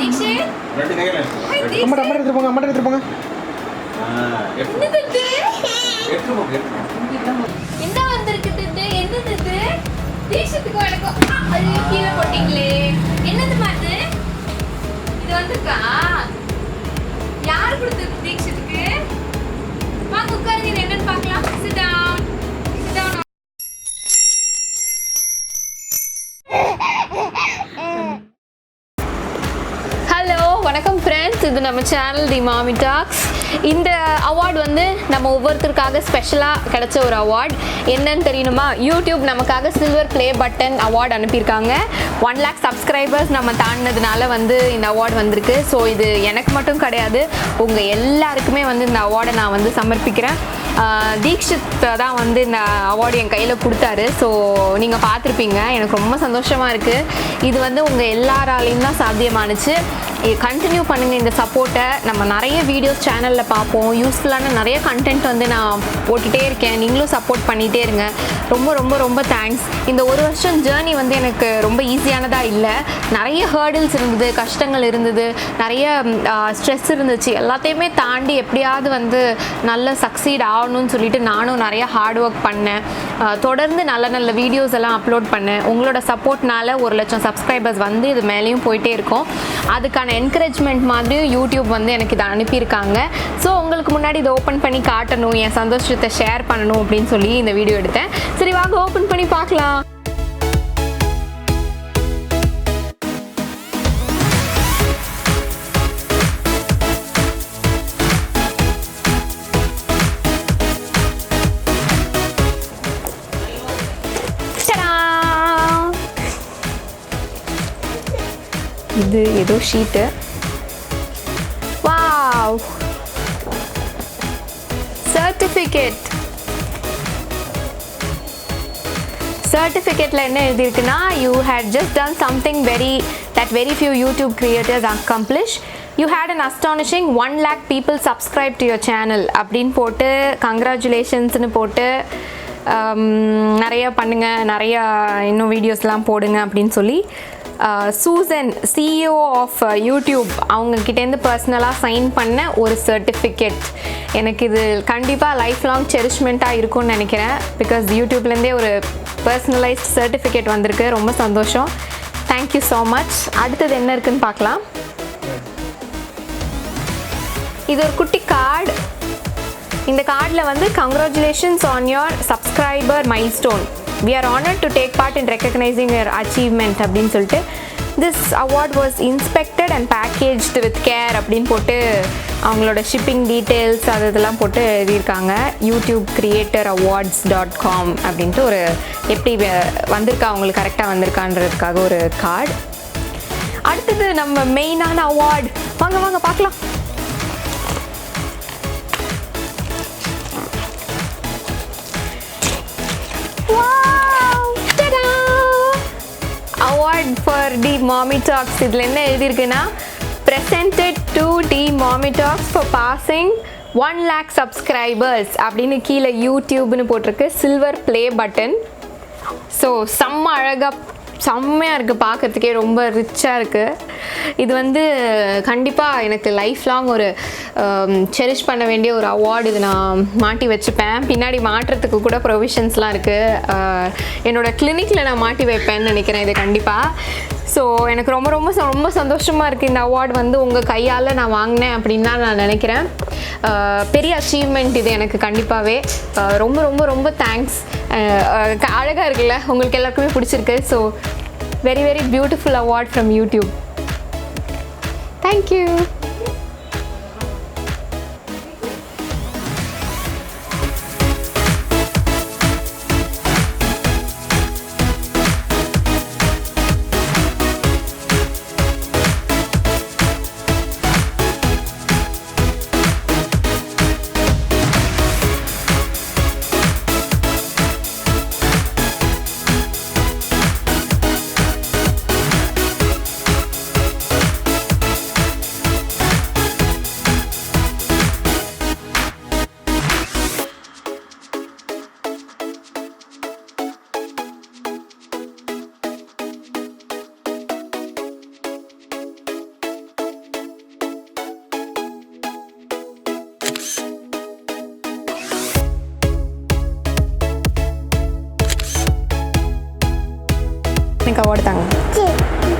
Deekshith. ரெண்டு கையில. அம்மா எடுத்து போங்க. எடுத்து போங்க. என்ன வந்திருக்கு திட்டு? என்னது இது? Deekshithக்கு வணக்கம். அது கீழ போட்டீங்களே. என்னது மாது? இது வந்திருக்கா? யார் கொடுத்தது Deekshithக்கு? வாங்க உட்காருங்க, இது என்னன்னு பார்க்கலாம். Sit down. Sit down. Hello வணக்கம் ஃப்ரெண்ட்ஸ், இது நம்ம சேனல் தி மாமி டாக்ஸ். இந்த அவார்டு வந்து நம்ம ஒவ்வொருத்தருக்காக ஸ்பெஷலாக கிடைச்ச ஒரு அவார்டு. என்னன்னு தெரியணுமா? யூடியூப் நமக்காக சில்வர் ப்ளே பட்டன் அவார்டு அனுப்பியிருக்காங்க. 1 lakh சப்ஸ்கிரைபர்ஸ் நம்ம தாண்டினதுனால வந்து இந்த அவார்டு வந்திருக்கு. ஸோ இது எனக்கு மட்டும் கிடையாது, உங்கள் எல்லாருக்குமே வந்து இந்த அவார்டை நான் வந்து சமர்ப்பிக்கிறேன். தீக்ஷித் தான் வந்து இந்த அவார்டு என் கையில் கொடுத்தாரு. ஸோ நீங்கள் பார்த்துருப்பீங்க. எனக்கு ரொம்ப சந்தோஷமாக இருக்குது. இது வந்து உங்கள் எல்லாராலையும் தான் சாத்தியமானுச்சு. கண்டினியூ பண்ணுங்கள் இந்த சப்போர்ட்டை. நம்ம நிறைய வீடியோஸ் சேனலில் பார்ப்போம், யூஸ்ஃபுல்லான நிறைய கண்டென்ட் வந்து நான் போட்டுகிட்டே இருக்கேன். நீங்களும் சப்போர்ட் பண்ணிகிட்டே இருங்க. ரொம்ப ரொம்ப ரொம்ப தேங்க்ஸ். இந்த ஒரு வருஷம் ஜேர்னி வந்து எனக்கு ரொம்ப ஈஸியானதாக இல்லை. நிறைய ஹேர்டில்ஸ் இருந்தது, கஷ்டங்கள் இருந்தது, நிறைய ஸ்ட்ரெஸ் இருந்துச்சு. எல்லாத்தையுமே தாண்டி எப்படியாவது வந்து நல்ல சக்சீட் ஆகணும்னு சொல்லிட்டு நானும் நிறைய ஹார்ட் ஒர்க் பண்ணேன். தொடர்ந்து நல்ல நல்ல வீடியோஸ் எல்லாம் அப்லோட் பண்ணேன். உங்களோட சப்போர்ட்னால 1 லட்சம் சப்ஸ்கிரைபர்ஸ் வந்து இது மேலேயும் போயிட்டே இருக்கும். அதுக்கான என்கரேஜ்மெண்ட் மாதிரியும் யூடியூப் வந்து எனக்கு இதை அனுப்பியிருக்காங்க. ஸோ உங்களுக்கு முன்னாடி இதை ஓப்பன் பண்ணி காட்டணும், என் சந்தோஷத்தை ஷேர் பண்ணணும் அப்படின்னு சொல்லி இந்த வீடியோ எடுத்தேன். சரி வாங்க ஓப்பன் பண்ணி பார்க்கலாம். இது ஏதோ ஷீட்டு. வாவ், சர்டிஃபிகேட்டில் என்ன எழுதியிருக்குன்னா, you had just done something that very few YouTube creators accomplish. You had an astonishing 1 lakh people subscribe to your channel அப்படின்னு போட்டு கங்க்ராச்சுலேஷன்ஸ்னு போட்டு நிறையா பண்ணுங்கள், நிறையா இன்னும் வீடியோஸ்லாம் போடுங்க அப்படின்னு சொல்லி சூசன் CEO ஆஃப் யூடியூப் அவங்கக்கிட்டேருந்து பர்சனலாக சைன் பண்ண ஒரு சர்டிஃபிகேட். எனக்கு இது கண்டிப்பாக லைஃப் லாங் செரிஷ்மெண்ட்டாக இருக்கும்னு நினைக்கிறேன். பிகாஸ் யூடியூப்லேருந்தே ஒரு பர்சனலைஸ்ட் சர்டிஃபிகேட் வந்திருக்கு. ரொம்ப சந்தோஷம். Thank you so much. அடுத்தது என்ன இருக்குதுன்னு பார்க்கலாம். இது ஒரு குட்டி கார்டு. இந்த கார்டில் வந்து congratulations on your subscriber milestone. We are honored to take part in recognizing your achievement அப்படின்னு சொல்லிட்டு, this award was inspected and packaged with care அப்படின்னு போட்டு அவங்களோட ஷிப்பிங் டீட்டெயில்ஸ் அதெல்லாம் போட்டு எழுதியிருக்காங்க. youtubecreatororawards.com அப்படின்ட்டு ஒரு எப்படி வந்திருக்கா அவங்களுக்கு கரெக்டாக வந்திருக்கான்றதுக்காக ஒரு கார்டு. அடுத்தது நம்ம மெயினான அவார்டு. வாங்க வாங்க பார்க்கலாம். Award for the Mami tax. இதில் என்ன எழுதியிருக்குன்னா, presented to the Mami talks for passing 1 lakh subscribers அப்படின்னு கீழே யூடியூப்னு போட்டிருக்கு. Silver play button. ஸோ செம்மையாக இருக்குது, பார்க்குறதுக்கே ரொம்ப ரிச்சாக இருக்குது. இது வந்து கண்டிப்பாக எனக்கு லைஃப் லாங் ஒரு செரிஷ் பண்ண வேண்டிய ஒரு அவார்டு. இது நான் மாட்டி வச்சுப்பேன். பின்னாடி மாட்டுறதுக்கு கூட ப்ரொவிஷன்ஸ்லாம் இருக்குது. என்னோடய கிளினிக்கில் நான் மாட்டி வைப்பேன்னு நினைக்கிறேன் இது கண்டிப்பாக. ஸோ எனக்கு ரொம்ப ரொம்ப ரொம்ப சந்தோஷமாக இருக்குது. இந்த அவார்டு வந்து உங்கள் கையால் நான் வாங்கினேன் அப்படின்னு தான் நான் நினைக்கிறேன். பெரிய அச்சீவ்மெண்ட் இது எனக்கு கண்டிப்பாகவே. ரொம்ப ரொம்ப ரொம்ப தேங்க்ஸ். அழகாக இருக்குல்ல, உங்களுக்கு எல்லாருக்குமே பிடிச்சிருக்கு. So very very beautiful award from YouTube. Thank you. எனக்கு அவார்டு தாங்க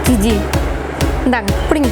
ஜிஜி இந்தாங்க பிடிங்க